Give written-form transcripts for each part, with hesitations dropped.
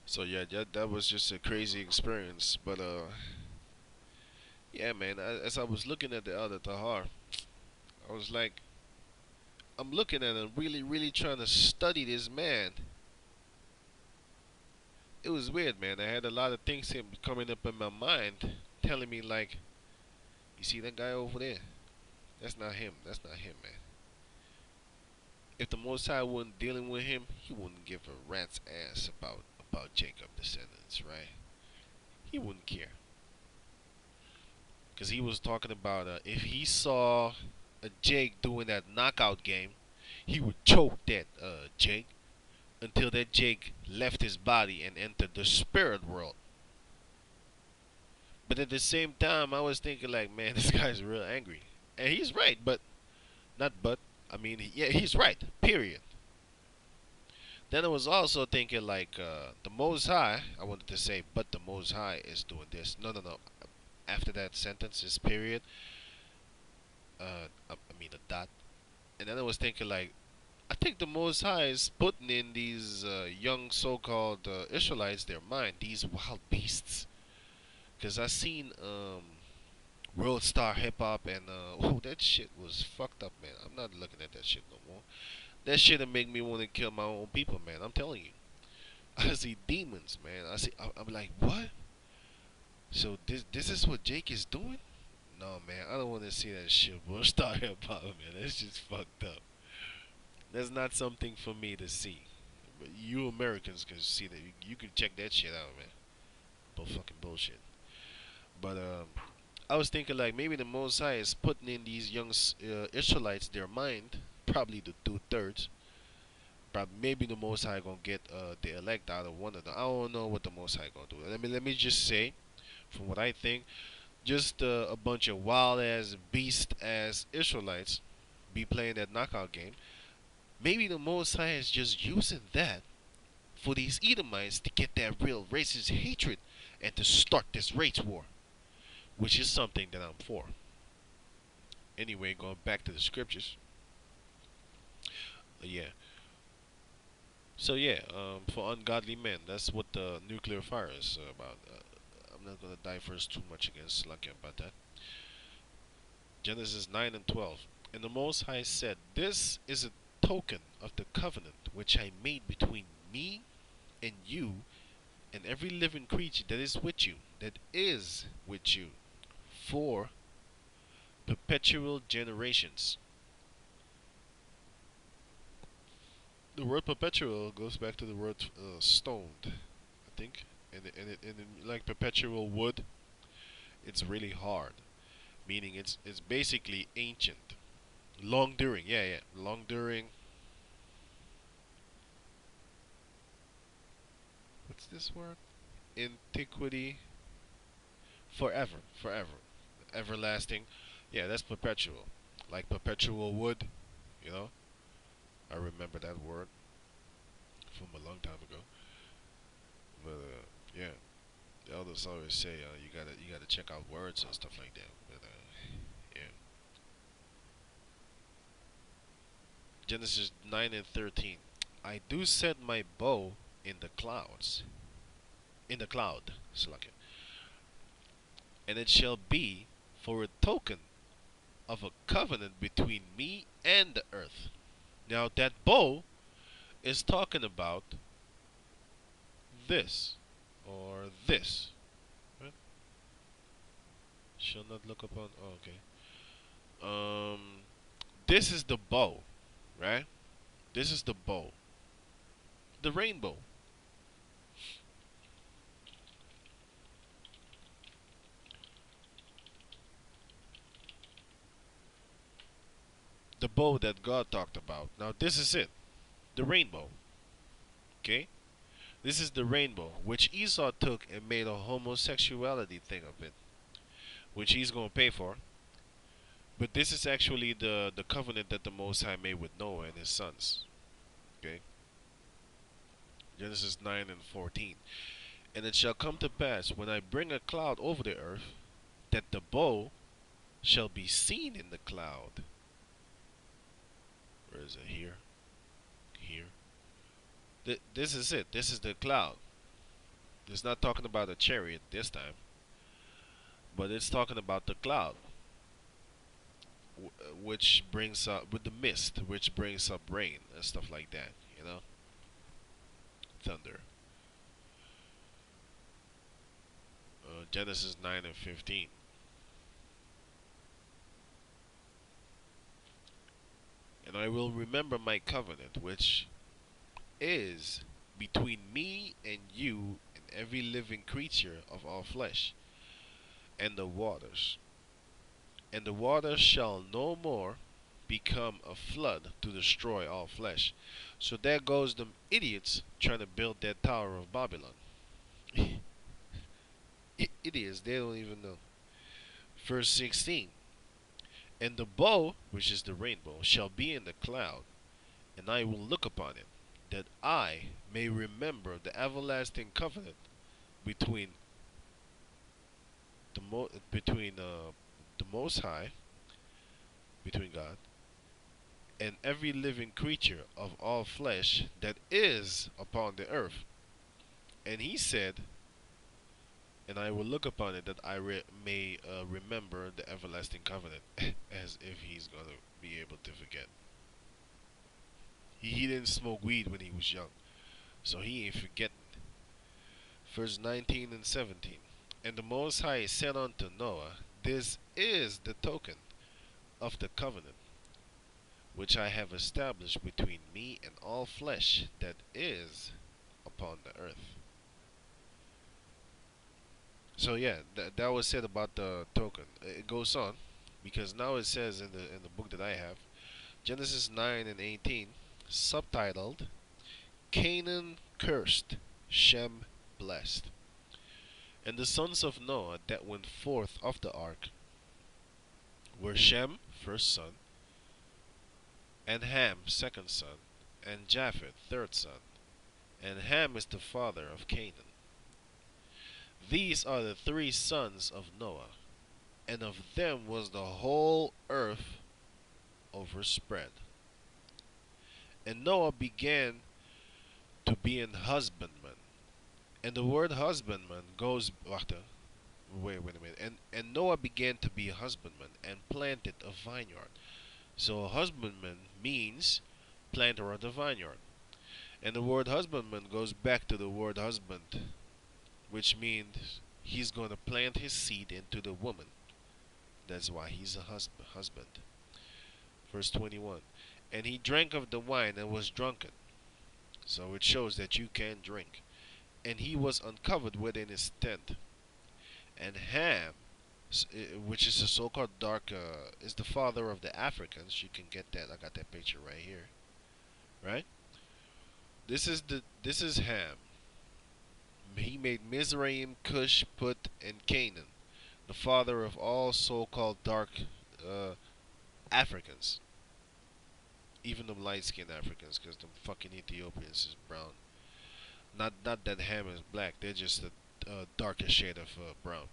So yeah, that was just a crazy experience. But yeah, man. As I was looking at the other Tahar, I was like, I'm looking at him, really, really trying to study this man. It was weird, man. I had a lot of things coming up in my mind, telling me like, you see that guy over there? That's not him. That's not him, man. If the Most High wasn't dealing with him, he wouldn't give a rat's ass about Jacob descendants, right? He wouldn't care, cause he was talking about if he saw a Jake doing that knockout game, he would choke that Jake until that Jake left his body and entered the spirit world. But at the same time, I was thinking like, man, this guy's real angry, and he's right. But not but. I mean, yeah, he's right. Period. Then I was also thinking like the Most High. I wanted to say, but the Most High is doing this. No, no, no. After that sentence is period. I mean a dot. And then I was thinking like, I think the Most High is putting in these young so-called Israelites their mind, these wild beasts. Cause I seen World Star Hip Hop and oh, that shit was fucked up, man. I'm not looking at that shit no more. That shit'll make me want to kill my own people, man. I'm telling you. I see demons, man. I'm like, what? So this is what Jake is doing? No, man. I don't want to see that shit. World Star Hip Hop, man. That's just fucked up. That's not something for me to see. But you Americans can see that. You can check that shit out, man. Fucking bullshit. But I was thinking like maybe the Most High is putting in these young Israelites their mind, probably the 2/3. But maybe the Most High gonna get the elect out of one of them. I don't know what the Most High gonna do. Let me just say, from what I think, just a bunch of wild ass beast ass Israelites be playing that knockout game. Maybe the Most High is just using that for these Edomites to get that real racist hatred and to start this race war, which is something that I'm for. Anyway, going back to the scriptures. Yeah. So yeah, for ungodly men, that's what the nuclear fire is about. I'm not gonna diverse too much against Slakia about that. Genesis 9 and 12. And the Most High said, this is a token of the covenant which I made between me and you and every living creature that is with you, that is with you, for perpetual generations. The word perpetual goes back to the word stoned, I think, like perpetual wood, it's really hard, meaning it's basically ancient, long during. Yeah, yeah, long during. What's this word? Antiquity, forever, forever, everlasting. Yeah, that's perpetual, like perpetual wood. You know, I remember that word from a long time ago. But yeah, the elders always say you gotta check out words and stuff like that. But yeah, Genesis 9 and 13. I do set my bow in the clouds, in the cloud, Slack, and it shall be for a token of a covenant between me and the earth. Now that bow is talking about this or this. Right? Shall not look upon. Oh, okay. Um, this is the bow, right? This is the bow, the rainbow. The bow that God talked about. Now this is it, the rainbow. Okay, this is the rainbow, which Esau took and made a homosexuality thing of it, which he's gonna pay for. But this is actually the covenant that the Most High made with Noah and his sons. Okay, Genesis 9 and 14. And it shall come to pass when I bring a cloud over the earth, that the bow shall be seen in the cloud. Where is it? Here, here. This is it. This is the cloud. It's not talking about a chariot this time, but it's talking about the cloud, which brings up with the mist, which brings up rain and stuff like that. You know, thunder. Genesis 9 and 15. And I will remember my covenant, which is between me and you and every living creature of all flesh, and the waters. And the waters shall no more become a flood to destroy all flesh. So there goes them idiots trying to build that Tower of Babylon. Idiots, they don't even know. Verse 16. And the bow, which is the rainbow, shall be in the cloud, and I will look upon it, that I may remember the everlasting covenant between the Most High, between God, and every living creature of all flesh that is upon the earth. And he said, and I will look upon it that I may remember the everlasting covenant, as if he's gonna be able to forget. He didn't smoke weed when he was young, so he ain't forgetting. Verse 19 and 17. And the Most High said unto Noah, This is the token of the covenant which I have established between me and all flesh that is upon the earth. So yeah, that was said about the token. It goes on because now it says in the book that I have, Genesis 9 and 18, subtitled Canaan cursed, Shem blessed. And the sons of Noah that went forth of the ark were Shem, first son, and Ham, second son, and Japheth, third son. And Ham is the father of Canaan. These are the three sons of Noah, and of them was the whole earth overspread. And Noah began to be an husbandman. And the word husbandman goes wait a minute. And Noah began to be a husbandman and planted a vineyard. So a husbandman means planter of the vineyard. And the word husbandman goes back to the word husband, which means he's going to plant his seed into the woman. That's why he's a husband. Verse 21. And he drank of the wine and was drunken. So it shows that you can drink. And he was uncovered within his tent. And Ham, which is a so-called dark, is the father of the Africans. You can get that. I got that picture right here. Right? This is Ham. He made Mizraim, Cush, Put, and Canaan, the father of all so-called dark Africans. Even them light-skinned Africans, because them fucking Ethiopians is brown. Not that Ham is black. They're just a darker shade of brown.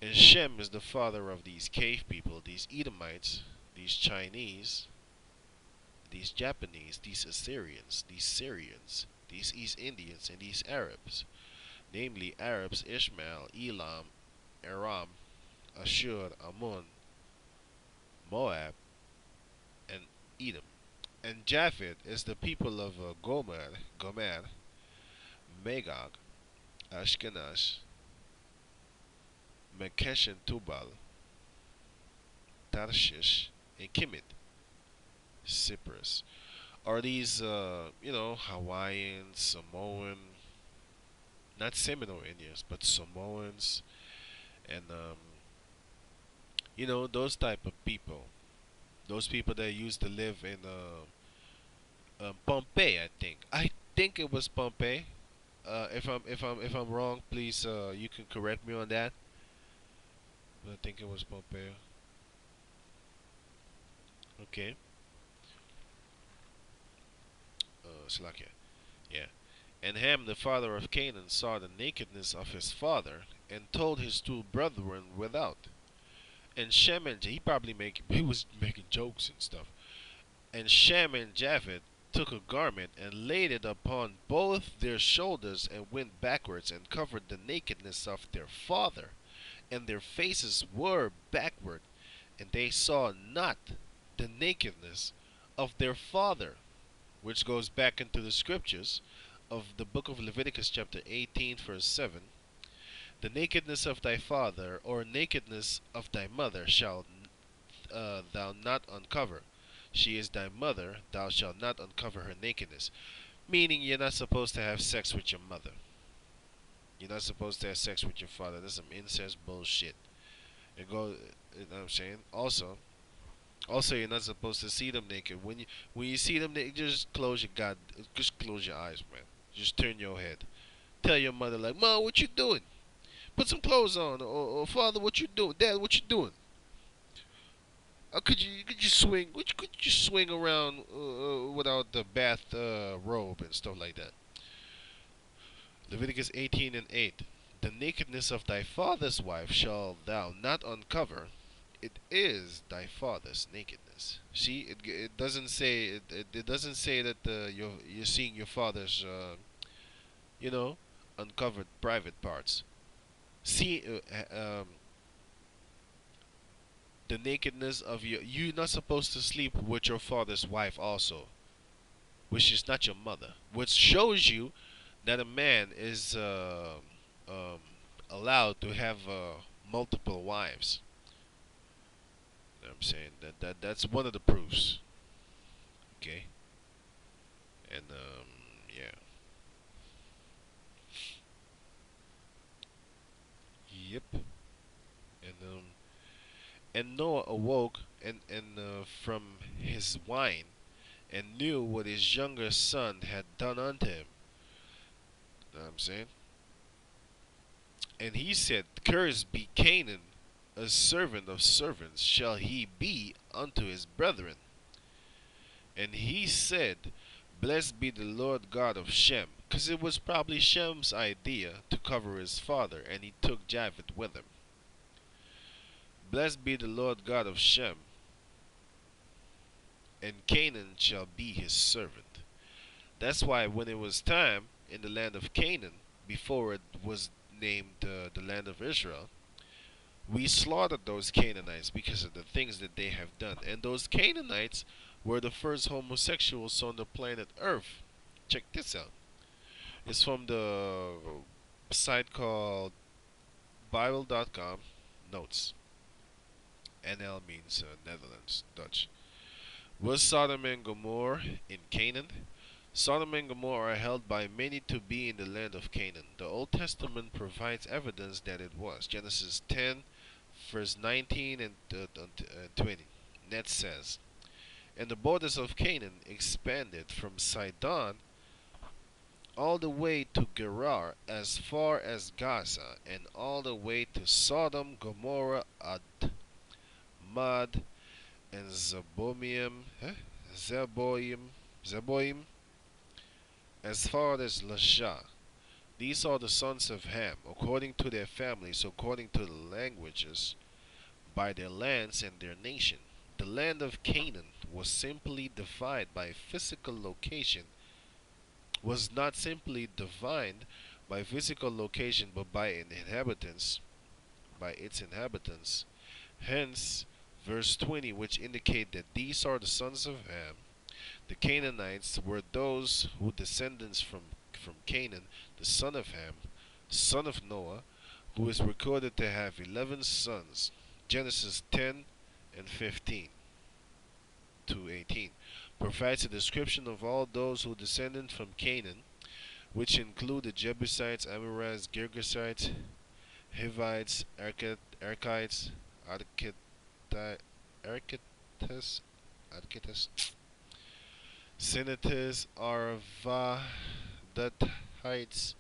And Shem is the father of these cave people, these Edomites, these Chinese, these Japanese, these Assyrians, these Syrians, these East Indians, and these Arabs. Namely Arabs, Ishmael, Elam, Aram, Ashur, Ammon, Moab, and Edom. And Japheth is the people of Gomer, Magog, Ashkenaz, Mekesh and Tubal, Tarshish, and Kemet, Cyprus. Are these, Hawaiian, Samoan, not Seminole Indians, but Samoans, and, those type of people. Those people that used to live in Pompeii, I think. I think it was Pompeii. If I'm wrong, please you can correct me on that. But I think it was Pompeii. Okay. Slakia. Yeah. And Ham, the father of Canaan, saw the nakedness of his father, and told his two brethren without. And Shem and he was making jokes and stuff. And Shem and Japheth took a garment and laid it upon both their shoulders and went backwards and covered the nakedness of their father, and their faces were backward, and they saw not the nakedness of their father, which goes back into the scriptures of the book of Leviticus, chapter 18, verse 7. The nakedness of thy father or nakedness of thy mother shall thou not uncover. She is thy mother, thou shalt not uncover her nakedness. Meaning you're not supposed to have sex with your mother. You're not supposed to have sex with your father. That's some incest bullshit. It goes, you know what I'm saying? Also, you're not supposed to see them naked. When you see them naked, just close your eyes, man. Just turn your head. Tell your mother like, Mom, what you doing? Put some clothes on, or Father, what you doing? Dad, what you doing? Could you swing? Could you swing around without the bath robe and stuff like that? Leviticus 18 and 8. The nakedness of thy father's wife shall thou not uncover. It is thy father's nakedness. See, it doesn't say it doesn't say that you're seeing your father's you know uncovered private parts. See, the nakedness of you're not supposed to sleep with your father's wife also, which is not your mother, which shows you that a man is um, allowed to have multiple wives. You know what I'm saying that's one of the proofs. Okay, and yeah, yep, and Noah awoke and from his wine and knew what his younger son had done unto him. You know what I'm saying? And he said, Cursed be Canaan, a servant of servants shall he be unto his brethren. And he said, Blessed be the Lord God of Shem. Because it was probably Shem's idea to cover his father, and he took Japheth with him. Blessed be the Lord God of Shem, and Canaan shall be his servant. That's why when it was time in the land of Canaan, before it was named the land of Israel, we slaughtered those Canaanites because of the things that they have done. And those Canaanites were the first homosexuals on the planet Earth. Check this out. It's from the site called Bible.com notes. NL means Netherlands, Dutch. Was Sodom and Gomorrah in Canaan? Sodom and Gomorrah are held by many to be in the land of Canaan. The Old Testament provides evidence that it was. Genesis 10, verse 19 and 20. Net says, And the borders of Canaan expanded from Sidon all the way to Gerar as far as Gaza, and all the way to Sodom, Gomorrah, Mad, and Zeboim, as far as Lasha. These are the sons of Ham, according to their families, according to the languages, by their lands and their nation. The land of Canaan was simply defined by physical location, was not simply defined by physical location, but by its inhabitants. Hence, verse 20, which indicate that these are the sons of Ham. The Canaanites were those who descendants from Canaan, the son of Ham, son of Noah, who is recorded to have 11 sons. Genesis 10 and 15 to 18 provides a description of all those who descended from Canaan, which include the Jebusites, Amorites, Girgashites, Hivites, Arkites, Arkites, Sinites, Arvadatites,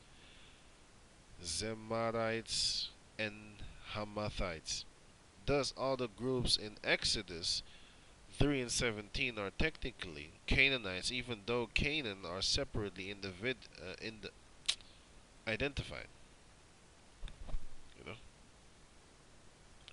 Zemarites, and Hamathites. Thus, all the groups in Exodus 3 and 17 are technically Canaanites, even though Canaan are separately identified.